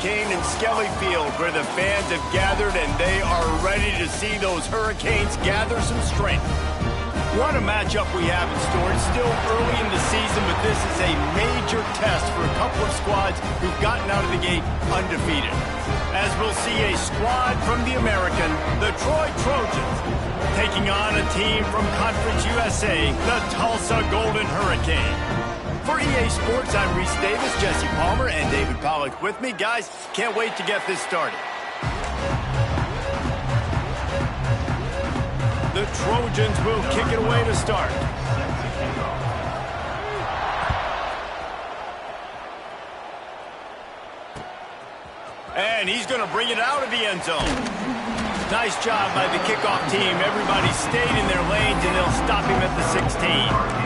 Hurricane and Skelly Field, where the fans have gathered and they are ready to see those Hurricanes gather some strength. What a matchup we have in store. It's still early in the season, but this is a major test for a couple of squads who've gotten out of the gate undefeated. As we'll see a squad from the American, the Troy Trojans, taking on a team from Conference USA, the Tulsa Golden Hurricane. For EA Sports, I'm Reese Davis, Jesse Palmer, and David Pollack with me. Guys, can't wait to get this started. The Trojans will kick it away to start. And he's going to bring it out of the end zone. Nice job by the kickoff team. Everybody stayed in their lanes, and they'll stop him at the 16.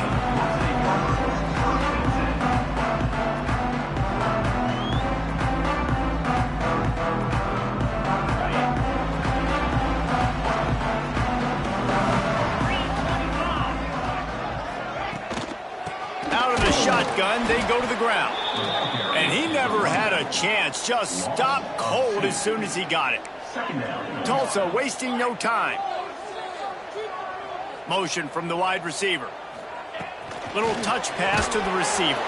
Shotgun, they go to the ground. And he never had a chance, just stopped cold as soon as he got it. Tulsa wasting no time. Motion from the wide receiver. Little touch pass to the receiver.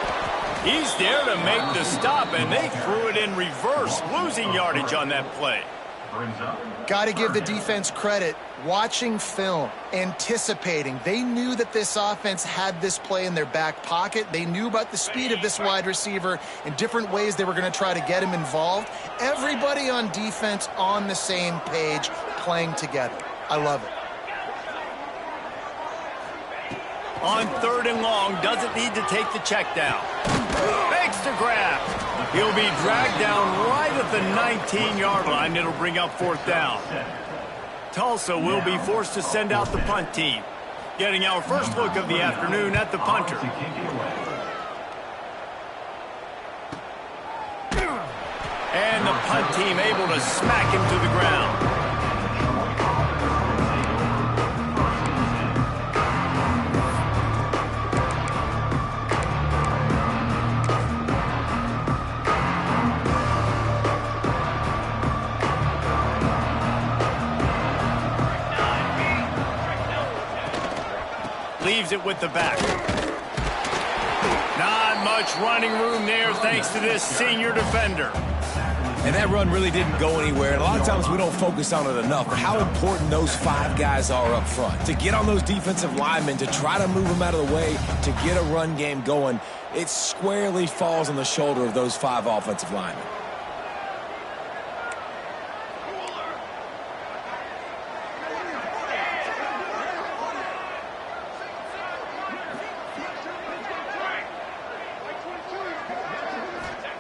He's there to make the stop, and they threw it in reverse, losing yardage on that play. Got to give the defense credit. Watching film, anticipating. They knew that this offense had this play in their back pocket. They knew about the speed of this wide receiver and different ways they were going to try to get him involved. Everybody on defense on the same page, playing together. I love it. On 3rd and long, doesn't need to take the check down. Makes the grab. He'll be dragged down right at the 19-yard line. It'll bring up 4th down. Tulsa will be forced to send out the punt team. Getting our first look of the afternoon at the punter. And the punt team able to smack him to the ground. Leaves it with the back. Not much running room there thanks to this senior defender. And that run really didn't go anywhere. And a lot of times we don't focus on it enough, but how important those 5 guys are up front. To get on those defensive linemen, to try to move them out of the way, to get a run game going, it squarely falls on the shoulder of those 5 offensive linemen.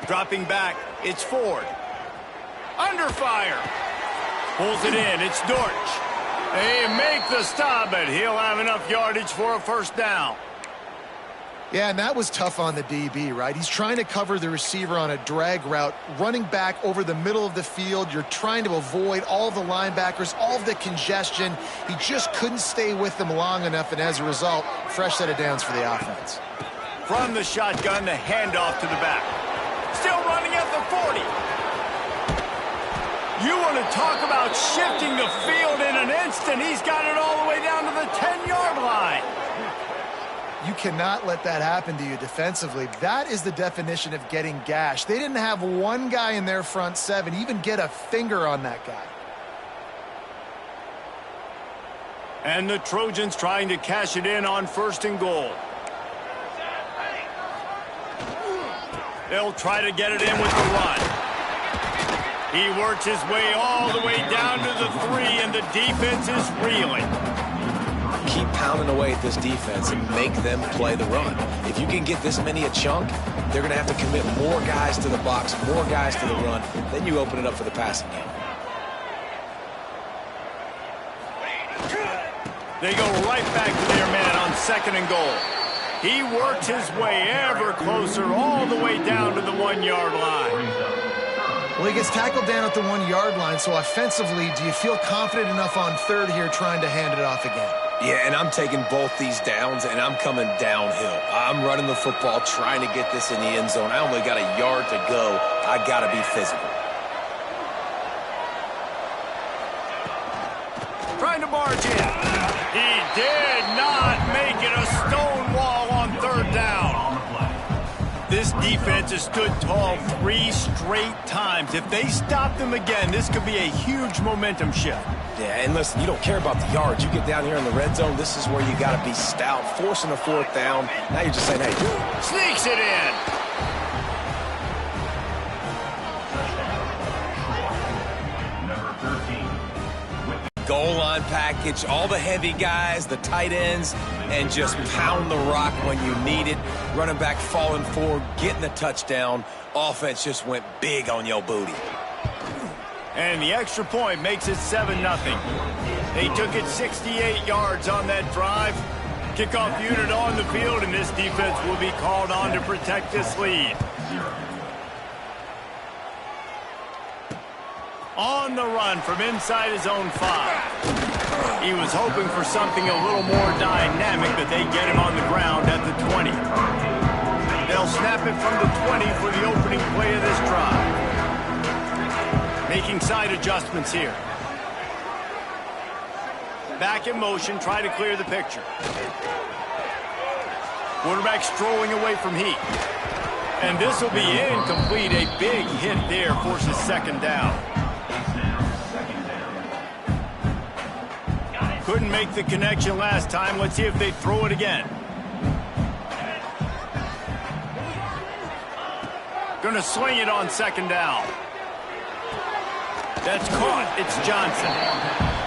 Dropping back, it's Ford. Under fire. Pulls it in, it's Dortch. They make the stop, but he'll have enough yardage for a 1st down. Yeah, and that was tough on the DB, right? He's trying to cover the receiver on a drag route, running back over the middle of the field. You're trying to avoid all the linebackers, all of the congestion. He just couldn't stay with them long enough, and as a result, fresh set of downs for the offense. From the shotgun, the handoff to the back. Still running at the 40. You want to talk about shifting the field in an instant. He's got it all the way down to the 10-yard line. You cannot let that happen to you defensively. That is the definition of getting gashed. They didn't have one guy in their front 7 even get a finger on that guy. And the Trojans trying to cash it in on 1st and goal. They'll try to get it in with the run. He works his way all the way down to the 3, and the defense is reeling. Keep pounding away at this defense and make them play the run. If you can get this many a chunk, they're going to have to commit more guys to the box, more guys to the run. Then you open it up for the passing game. They go right back to their man on 2nd and goal. He works his way ever closer all the way down to the 1-yard line. Well, he gets tackled down at the 1-yard line, so offensively, do you feel confident enough on 3rd here trying to hand it off again? Yeah, and I'm taking both these downs, and I'm coming downhill. I'm running the football, trying to get this in the end zone. I only got a yard to go. I got to be physical. Trying to barge in. He did not make it a stone wall on third down. This defense has stood tall 3 straight times. If they stop them again, this could be a huge momentum shift. Yeah, and listen, you don't care about the yards. You get down here in the red zone, this is where you got to be stout, forcing a fourth down. Now you're just saying, hey. Sneaks it in. Goal line package, all the heavy guys, the tight ends, and just pound the rock when you need it. Running back falling forward, getting the touchdown. Offense just went big on your booty. And the extra point makes it 7-0. They took it 68 yards on that drive. Kickoff unit on the field, and this defense will be called on to protect this lead. On the run from inside his own 5. He was hoping for something a little more dynamic, but they get him on the ground at the 20. They'll snap it from the 20 for the opening play of this drive. Making side adjustments here. Back in motion, try to clear the picture. Quarterback strolling away from heat. And this will be incomplete. A big hit there forces second down. Couldn't make the connection last time. Let's see if they throw it again. Gonna swing it on second down. That's caught. It's Johnson.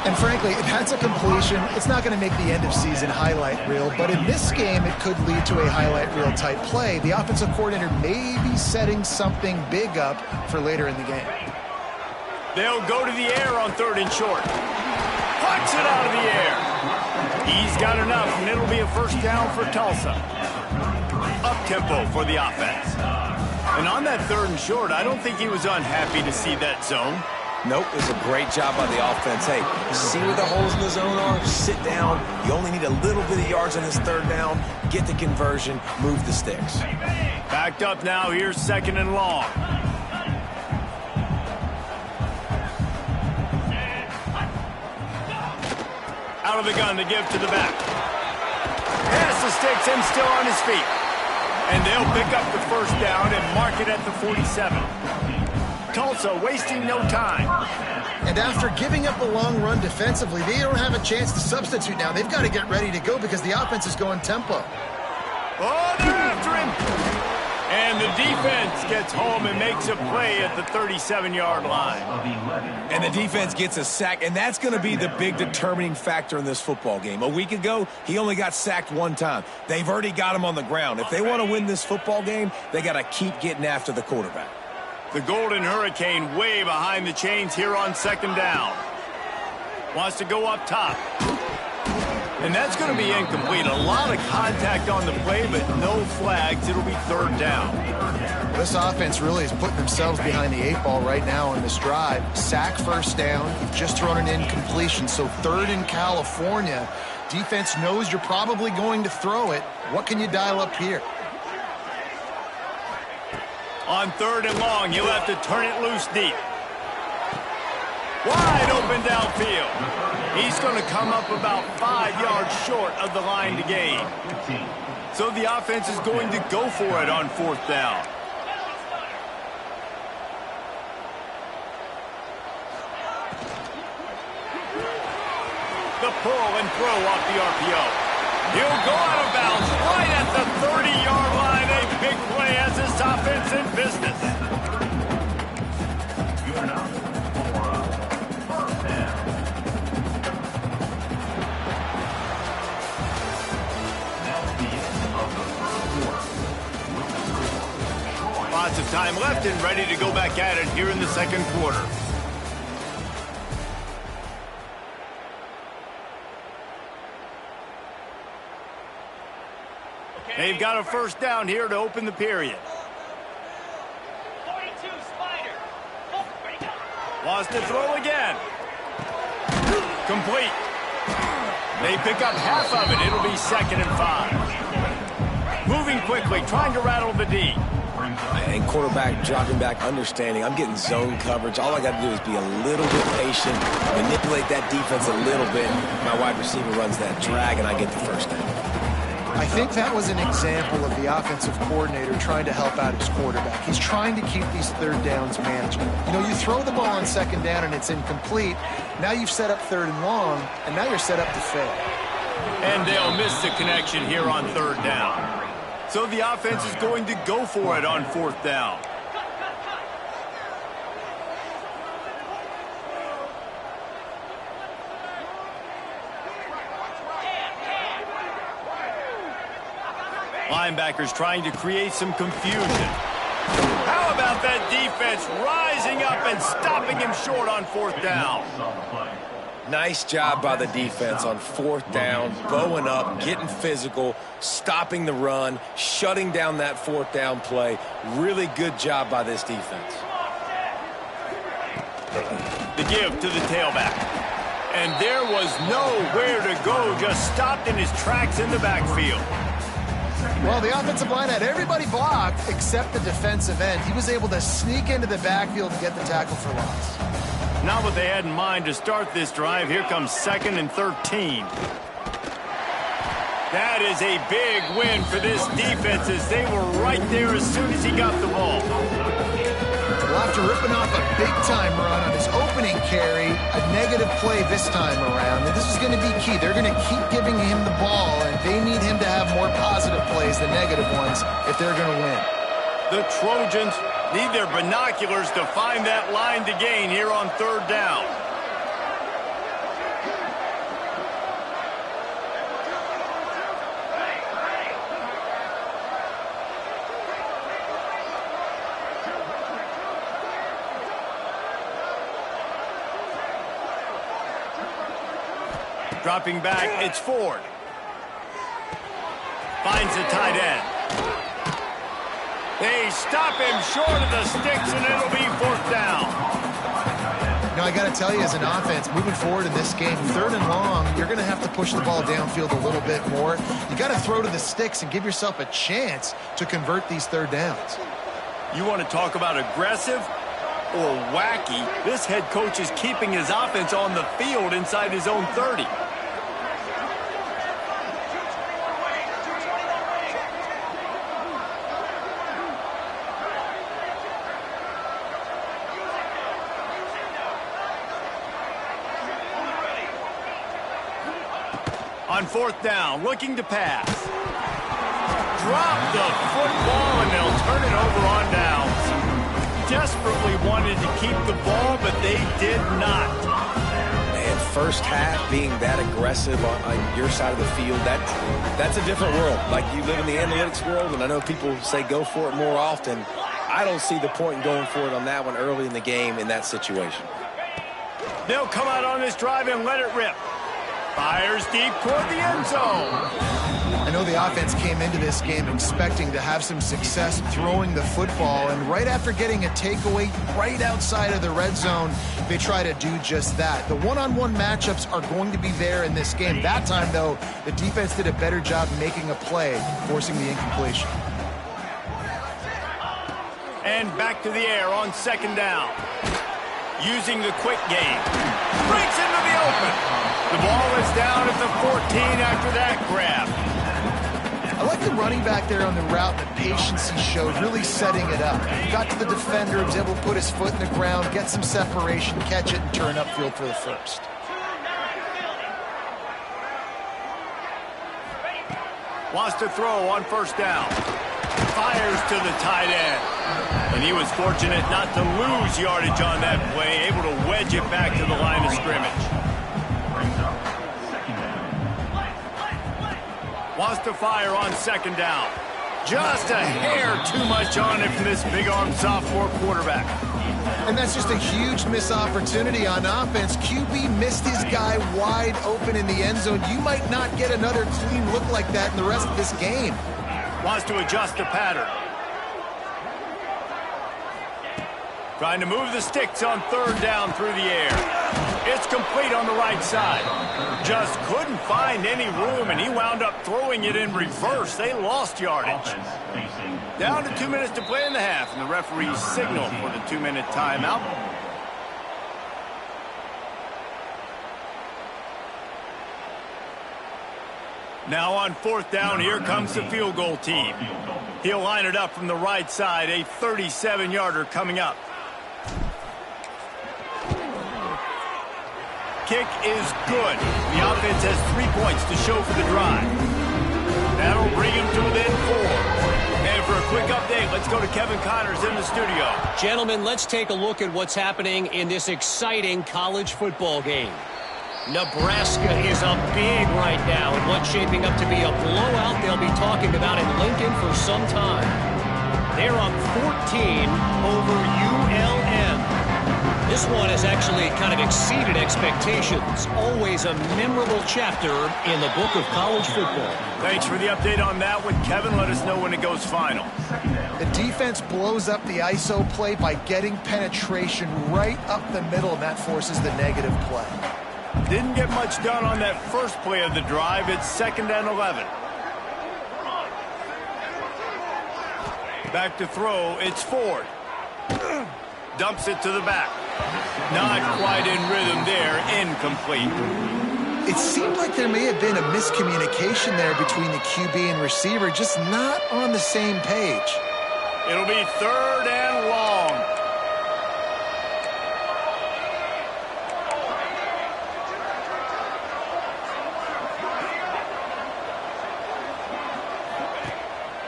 And frankly, if that's a completion, it's not going to make the end of season highlight reel. But in this game, it could lead to a highlight reel type play. The offensive coordinator may be setting something big up for later in the game. They'll go to the air on 3rd and short. Puts it out of the air. He's got enough, and it'll be a first down for Tulsa. Up-tempo for the offense. And on that 3rd and short, I don't think he was unhappy to see that zone. Nope, it was a great job by the offense. Hey, see where the holes in the zone are? Sit down. You only need a little bit of yards on this 3rd down. Get the conversion. Move the sticks. Backed up now. Here's 2nd and long. Out of the gun to give to the back. Pass the sticks and still on his feet. And they'll pick up the first down and mark it at the 47. Tulsa wasting no time. And after giving up a long run defensively, they don't have a chance to substitute now. They've got to get ready to go because the offense is going tempo. Oh, they're after him. And the defense gets home and makes a play at the 37-yard line. And the defense gets a sack, and that's going to be the big determining factor in this football game. A week ago, he only got sacked 1 time. They've already got him on the ground. If they want to win this football game, they got to keep getting after the quarterback. The Golden Hurricane way behind the chains here on 2nd down. Wants to go up top. And that's going to be incomplete. A lot of contact on the play, but no flags. It'll be 3rd down. This offense really is putting themselves behind the 8 ball right now on this drive. Sack first down. You've just thrown an incompletion, so 3rd in California. Defense knows you're probably going to throw it. What can you dial up here? On 3rd and long, you'll have to turn it loose deep. Wide open downfield. He's going to come up about 5 yards short of the line to gain. So the offense is going to go for it on 4th down. The pull and throw off the RPO. He'll go out of bounds right at the 30-yard line. A big play as this offense in business. Lots of time left and ready to go back at it here in the 2nd quarter. They've got a first down here to open the period. 42 Spider. Oh, ready, go. Wants to throw again. Complete. They pick up half of it. It'll be 2nd and 5. Moving quickly, trying to rattle the D. And quarterback dropping back, understanding I'm getting zone coverage. All I got to do is be a little bit patient, manipulate that defense a little bit. My wide receiver runs that drag, and I get the first down. I think that was an example of the offensive coordinator trying to help out his quarterback. He's trying to keep these third downs manageable. You know, you throw the ball on 2nd down and it's incomplete. Now you've set up 3rd and long, and now you're set up to fail. And they'll miss the connection here on 3rd down. So the offense is going to go for it on 4th down. Linebackers trying to create some confusion. How about that defense rising up and stopping him short on 4th down? Nice job by the defense on 4th down, bowing up, getting physical, stopping the run, shutting down that 4th down play. Really good job by this defense. The give to the tailback. And there was nowhere to go, just stopped in his tracks in the backfield. Well, the offensive line had everybody blocked except the defensive end. He was able to sneak into the backfield and get the tackle for loss. Not what they had in mind to start this drive. Here comes 2nd and 13. That is a big win for this defense as they were right there as soon as he got the ball. Well, after ripping off a big-time run on his opening carry, a negative play this time around. And this is going to be key. They're going to keep giving him the ball, and they need him to have more positive plays than negative ones if they're going to win. The Trojans need their binoculars to find that line to gain here on 3rd down. Dropping back, it's Ford. Finds the tight end. They stop him short of the sticks, and it'll be 4th down. Now, I got to tell you, as an offense, moving forward in this game, 3rd and long, you're going to have to push the ball downfield a little bit more. You got to throw to the sticks and give yourself a chance to convert these 3rd downs. You want to talk about aggressive or wacky? This head coach is keeping his offense on the field inside his own 30. On 4th down, looking to pass. Drop the football, and they'll turn it over on downs. Desperately wanted to keep the ball, but they did not. Man, first half being that aggressive on your side of the field, that's a different world. Like, you live in the analytics world, and I know people say go for it more often. I don't see the point in going for it on that one early in the game in that situation. They'll come out on this drive and let it rip. Fires deep toward the end zone. I know the offense came into this game expecting to have some success throwing the football, and right after getting a takeaway right outside of the red zone, they try to do just that. The one-on-one matchups are going to be there in this game. That time, though, the defense did a better job making a play, forcing the incompletion. And back to the air on 2nd down. Using the quick game. Breaks into the open. The ball is down at the 14 after that grab. I like the running back there on the route, the patience he showed, really setting it up. Got to the defender, was able to put his foot in the ground, get some separation, catch it, and turn upfield for the first. Wants to throw on 1st down. Fires to the tight end. And he was fortunate not to lose yardage on that play, able to wedge it back to the line of scrimmage. Wants to fire on 2nd down. Just a hair too much on it from this big-armed sophomore quarterback. And that's just a huge missed opportunity on offense. QB missed his guy wide open in the end zone. You might not get another clean look like that in the rest of this game. Wants to adjust the pattern. Trying to move the sticks on 3rd down through the air. It's complete on the right side. Just couldn't find any room, and he wound up throwing it in reverse. They lost yardage. Down to 2 minutes to play in the half, and the referee's signal for the 2-minute timeout. Now on 4th down, here comes the field goal team. He'll line it up from the right side, a 37-yarder coming up. Kick is good. The offense has 3 points to show for the drive. That'll bring him to within 4. And for a quick update, let's go to Kevin Connors in the studio. Gentlemen, let's take a look at what's happening in this exciting college football game. Nebraska is up big right now in what's shaping up to be a blowout they'll be talking about in Lincoln for some time. They're up 14 over ULM. This one has actually kind of exceeded expectations. Always a memorable chapter in the book of college football. Thanks for the update on that one, Kevin. Let us know when it goes final. The defense blows up the ISO play by getting penetration right up the middle, and that forces the negative play. Didn't get much done on that first play of the drive. It's 2nd and 11. Back to throw. It's Ford. Dumps it to the back. Not quite in rhythm there. Incomplete. It seemed like there may have been a miscommunication there between the QB and receiver, just not on the same page. It'll be 3rd and long.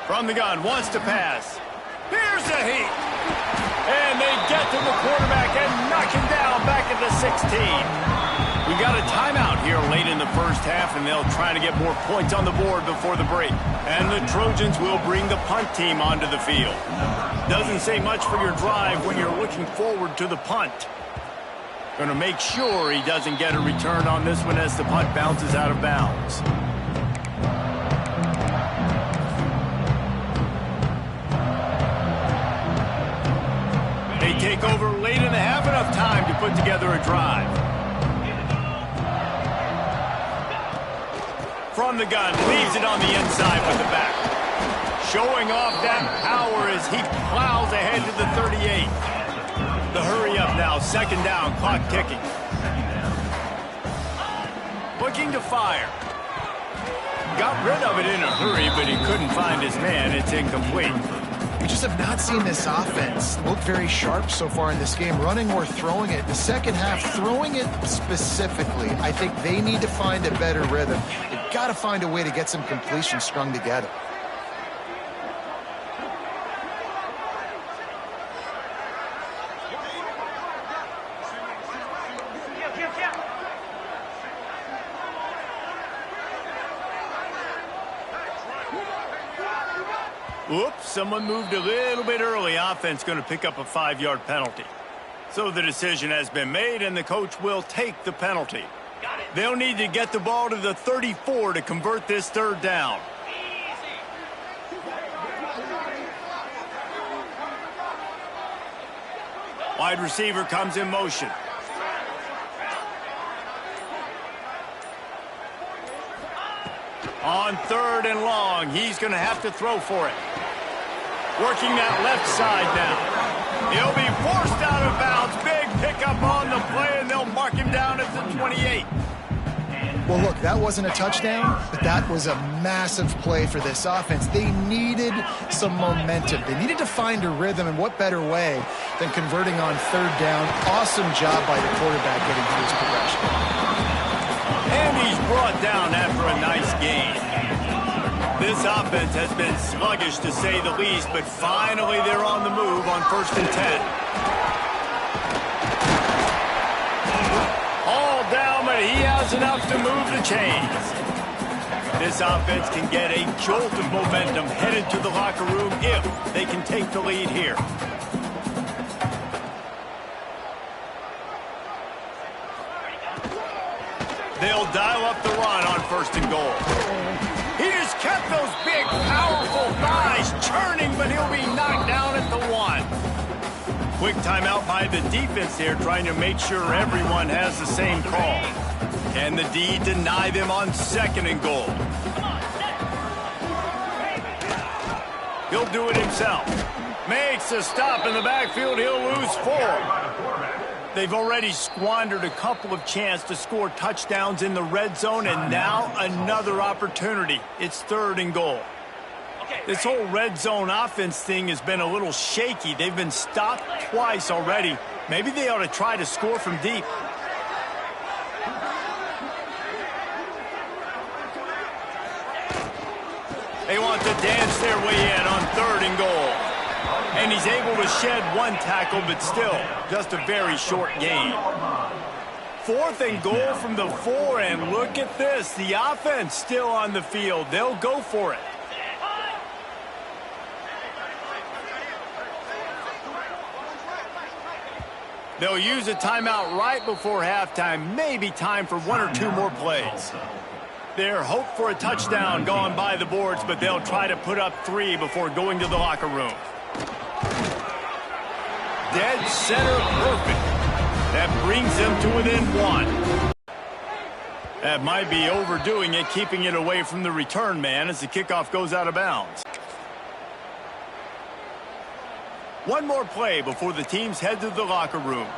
From the gun, wants to pass. Here's the heat. And they get to the quarterback and knock him down back at the 16. We got a timeout here late in the first half, and they'll try to get more points on the board before the break. And the Trojans will bring the punt team onto the field. Doesn't say much for your drive when you're looking forward to the punt. Going to make sure he doesn't get a return on this one as the punt bounces out of bounds. They take over late in the half, enough time to put together a drive. From the gun, leaves it on the inside with the back. Showing off that power as he plows ahead to the 38. The hurry up now, 2nd down, clock ticking. Looking to fire. Got rid of it in a hurry, but he couldn't find his man. It's incomplete. We just have not seen this offense look very sharp so far in this game, running or throwing it. The second half, throwing it specifically, I think they need to find a better rhythm. They've got to find a way to get some completion strung together. Oops, someone moved a little bit early. Offense going to pick up a 5-yard penalty. So the decision has been made, and the coach will take the penalty. They'll need to get the ball to the 34 to convert this 3rd down. Wide receiver comes in motion. On 3rd and long, he's going to have to throw for it. Working that left side now. He'll be forced out of bounds. Big pickup on the play, and they'll mark him down at the 28. Well, look, that wasn't a touchdown, but that was a massive play for this offense. They needed some momentum. They needed to find a rhythm, and what better way than converting on 3rd down. Awesome job by the quarterback getting through his progression. And he's brought down after a nice gain. This offense has been sluggish, to say the least, but finally they're on the move on 1st and 10. All down, but he has enough to move the chains. This offense can get a jolt of momentum headed to the locker room if they can take the lead here. They'll dial up the run on 1st and goal. He just kept those big, powerful thighs churning, but he'll be knocked down at the 1. Quick timeout by the defense there, trying to make sure everyone has the same call. Can the D deny them on 2nd and goal? He'll do it himself. Makes a stop in the backfield. He'll lose 4. They've already squandered a couple of chances to score touchdowns in the red zone, and now another opportunity. It's 3rd and goal. This whole red zone offense thing has been a little shaky. They've been stopped twice already. Maybe they ought to try to score from deep. They want to dance their way in on 3rd and goal. And he's able to shed 1 tackle, but still, just a very short gain. 4th and goal from the 4, and look at this. The offense still on the field. They'll go for it. They'll use a timeout right before halftime. Maybe time for 1 or 2 more plays. Their hope for a touchdown gone by the boards, but they'll try to put up 3 before going to the locker room. Dead center perfect. That brings them to within 1. That might be overdoing it, keeping it away from the return man as the kickoff goes out of bounds. 1 more play before the teams head to the locker rooms.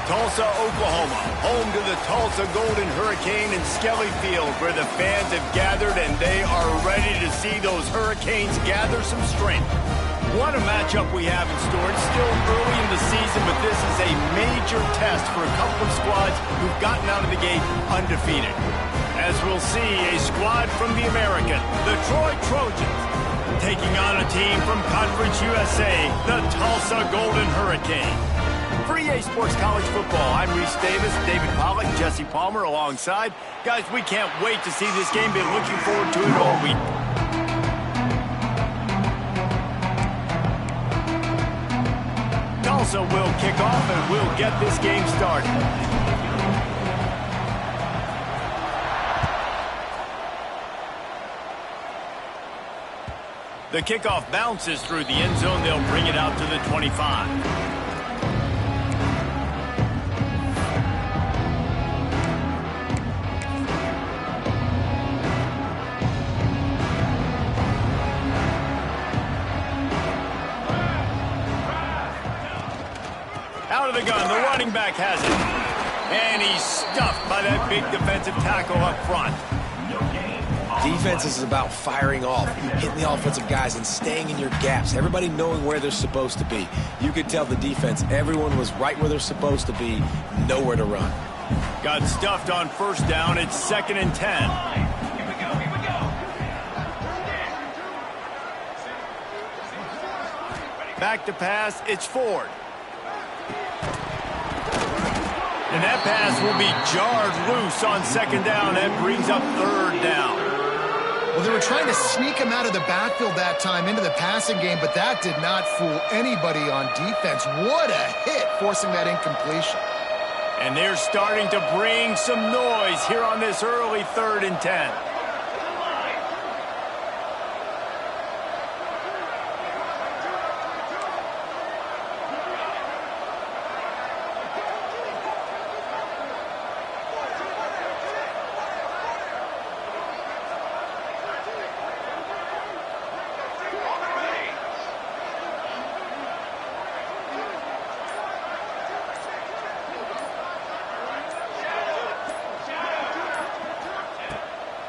Tulsa, Oklahoma, home to the Tulsa Golden Hurricane in Skelly Field, where the fans have gathered and they are ready to see those Hurricanes gather some strength. What a matchup we have in store. It's still early in the season, but this is a major test for a couple of squads who've gotten out of the gate undefeated. As we'll see, a squad from the American, the Troy Trojans, taking on a team from Conference USA, the Tulsa Golden Hurricane. For EA Sports College Football, I'm Reese Davis, David Pollack, Jesse Palmer alongside. Guys, we can't wait to see this game. Been looking forward to it all week. Tulsa will kick off and we'll get this game started. The kickoff bounces through the end zone. They'll bring it out to the 25. Out of the gun, the running back has it. And he's stuffed by that big defensive tackle up front. Defense is about firing off, hitting the offensive guys and staying in your gaps. Everybody knowing where they're supposed to be. You could tell the defense, everyone was right where they're supposed to be, nowhere to run. Got stuffed on first down. It's 2nd and 10. Here we go. Back to pass, it's Ford. And that pass will be jarred loose on second down. That brings up third down. Well, they were trying to sneak him out of the backfield that time into the passing game, but that did not fool anybody on defense. What a hit, forcing that incompletion. And they're starting to bring some noise here on this early 3rd and 10.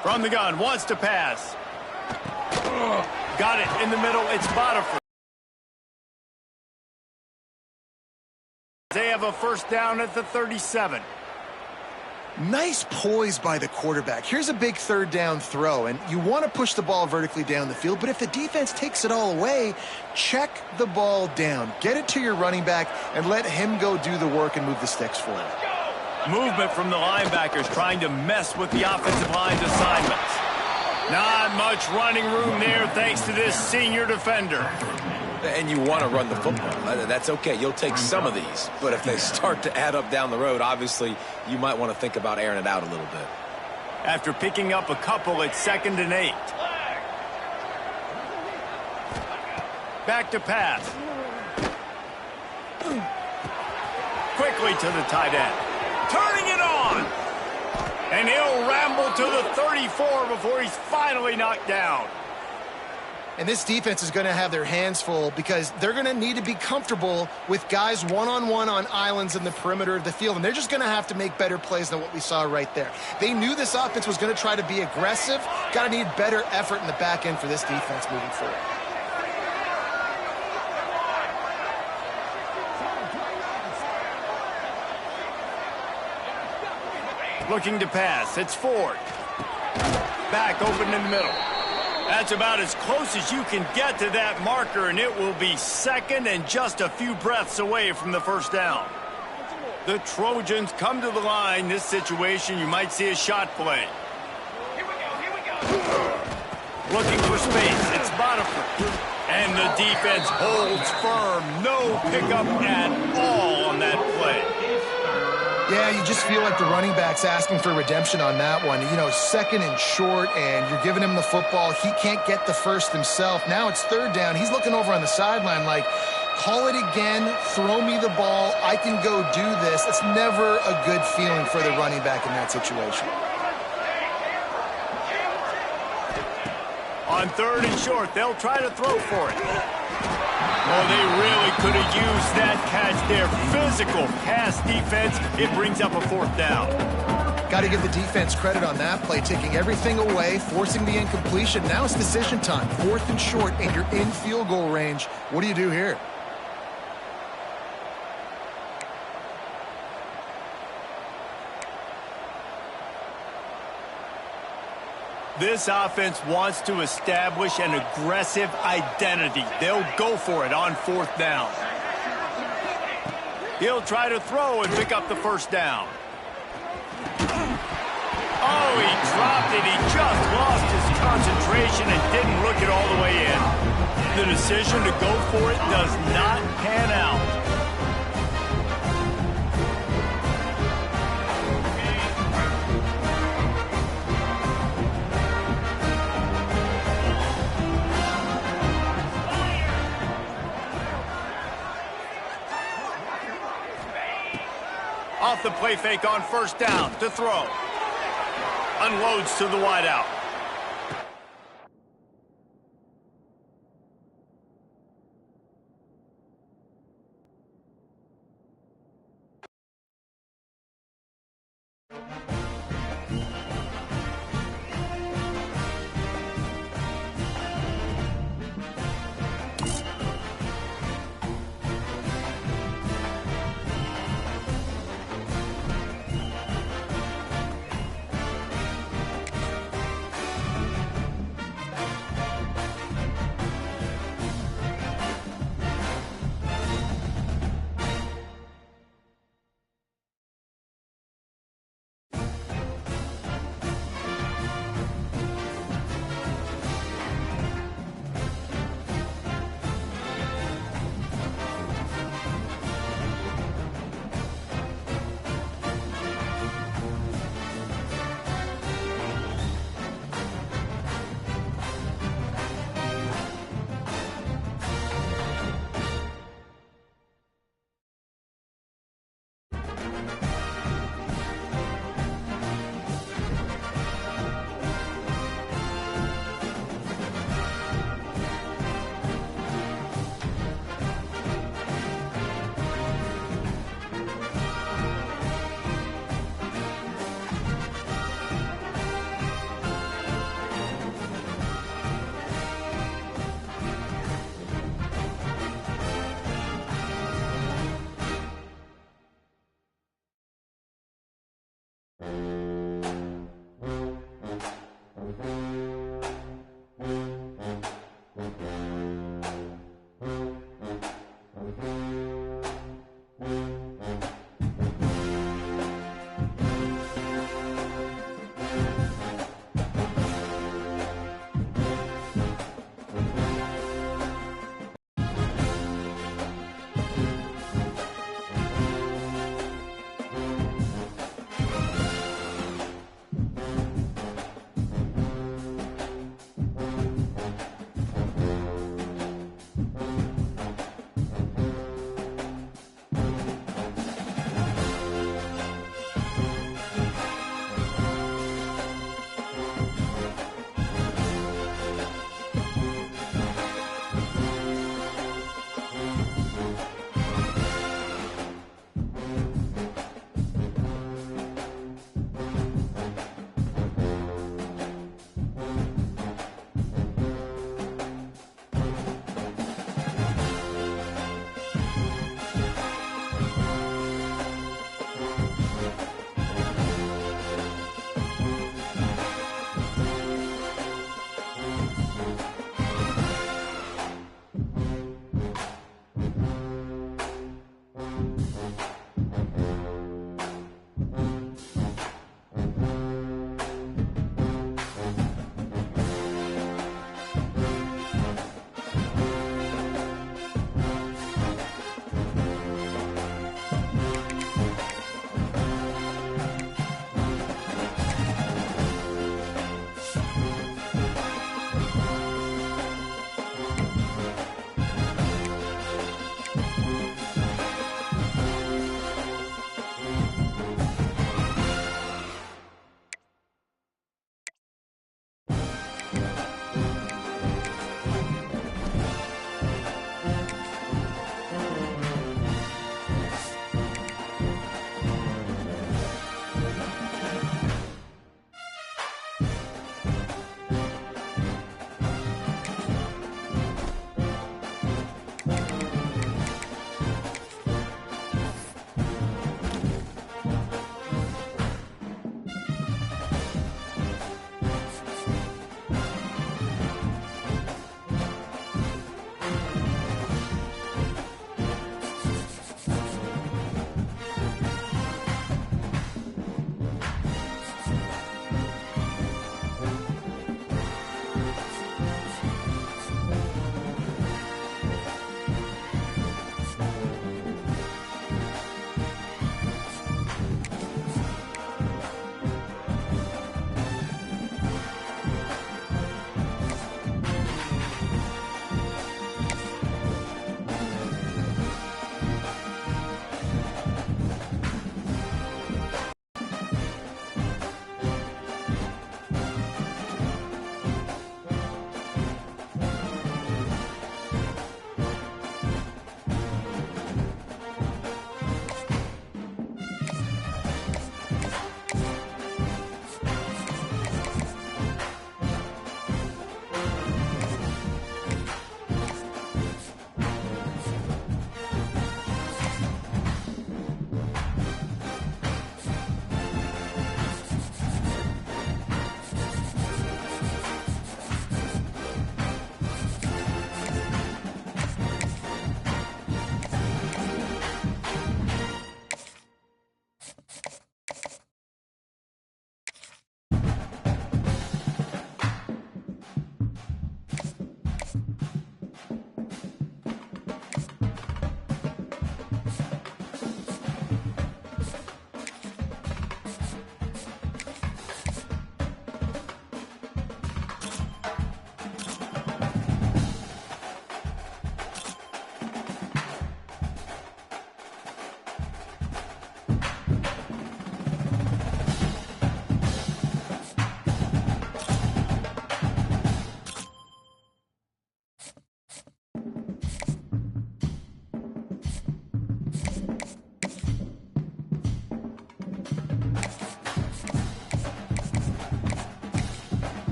From the gun, wants to pass. Got it in the middle. It's Botifer. They have a first down at the 37. Nice poise by the quarterback. Here's a big 3rd down throw, and you want to push the ball vertically down the field, but if the defense takes it all away, check the ball down. Get it to your running back and let him go do the work and move the sticks for you. Movement from the linebackers trying to mess with the offensive line's assignments. Not much running room there thanks to this senior defender. And you want to run the football. That's okay. You'll take some of these. But if they start to add up down the road, obviously, you might want to think about airing it out a little bit. After picking up a couple, it's 2nd and 8. Back to pass. Quickly to the tight end. Turning it on. And he'll ramble to the 34 before he's finally knocked down. And this defense is going to have their hands full because they're going to need to be comfortable with guys one-on-one on islands in the perimeter of the field. And they're just going to have to make better plays than what we saw right there. They knew this offense was going to try to be aggressive. Got to need better effort in the back end for this defense moving forward. Looking to pass. It's Ford. Back open in the middle. That's about as close as you can get to that marker, and it will be 2nd and just a few breaths away from the first down. The Trojans come to the line. This situation, you might see a shot play. Here we go. Looking for space. It's Botifer. And the defense holds firm. No pickup at all on that play. Yeah, you just feel like the running back's asking for redemption on that one. You know, 2nd and short, and you're giving him the football. He can't get the first himself. Now it's 3rd down. He's looking over on the sideline like, call it again, throw me the ball, I can go do this. It's never a good feeling for the running back in that situation. On 3rd and short, they'll try to throw for it. Oh, they really could have used that catch there. Physical pass defense. It brings up a 4th down. Got to give the defense credit on that play, taking everything away, forcing the incompletion. Now it's decision time. 4th and short, and you're in field goal range. What do you do here? This offense wants to establish an aggressive identity. They'll go for it on 4th down. He'll try to throw and pick up the first down. Oh, he dropped it. He just lost his concentration and didn't look it all the way in. The decision to go for it does not pan out. Off the play fake on 1st down to throw. Unloads to the wideout.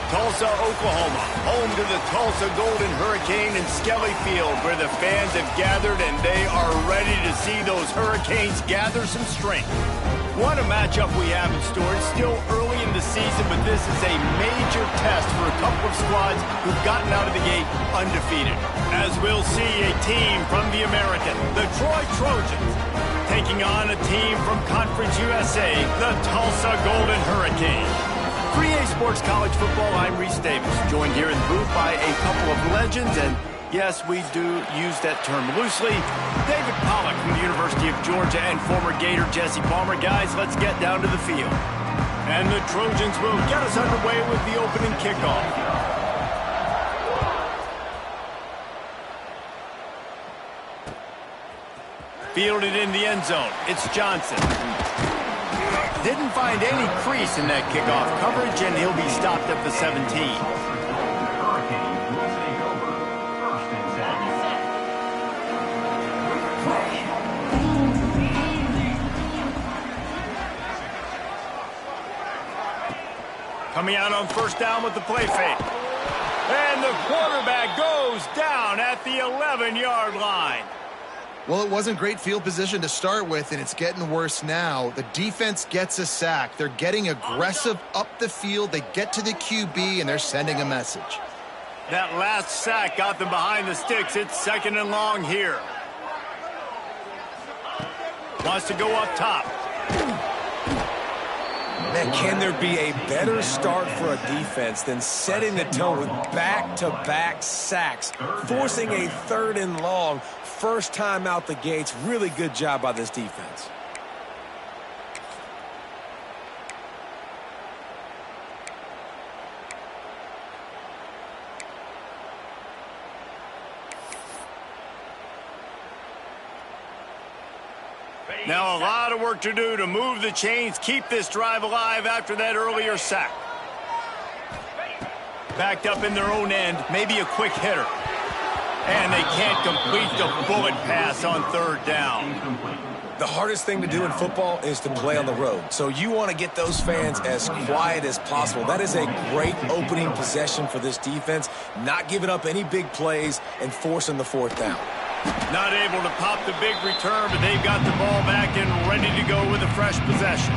Tulsa, Oklahoma, home to the Tulsa Golden Hurricane and Skelly Field, where the fans have gathered and they are ready to see those Hurricanes gather some strength. What a matchup we have in store. It's still early in the season, but this is a major test for a couple of squads who've gotten out of the gate undefeated. As we'll see a team from the American, the Troy Trojans, taking on a team from Conference USA, the Tulsa Golden Hurricane. For EA Sports College Football, I'm Reese Davis, joined here in the booth by a couple of legends, and yes, we do use that term loosely. David Pollack from the University of Georgia and former Gator Jesse Palmer. Guys, let's get down to the field. And the Trojans will get us underway with the opening kickoff. Fielded in the end zone, it's Johnson. Didn't find any crease in that kickoff coverage, and he'll be stopped at the 17. Coming out on first down with the play fake. And the quarterback goes down at the 11-yard line. Well, it wasn't great field position to start with, and it's getting worse now. The defense gets a sack. They're getting aggressive up the field. They get to the QB, and they're sending a message. That last sack got them behind the sticks. It's second and long here. Wants to go up top. Man, can there be a better start for a defense than setting the tone with back-to-back sacks, forcing a third and long, first time out the gates? Really good job by this defense. Now a lot of work to do to move the chains, keep this drive alive after that earlier sack. Backed up in their own end, maybe a quick hitter. And they can't complete the bullet pass on third down. The hardest thing to do in football is to play on the road. So you want to get those fans as quiet as possible. That is a great opening possession for this defense, not giving up any big plays and forcing the fourth down. Not able to pop the big return, but they've got the ball back and ready to go with a fresh possession.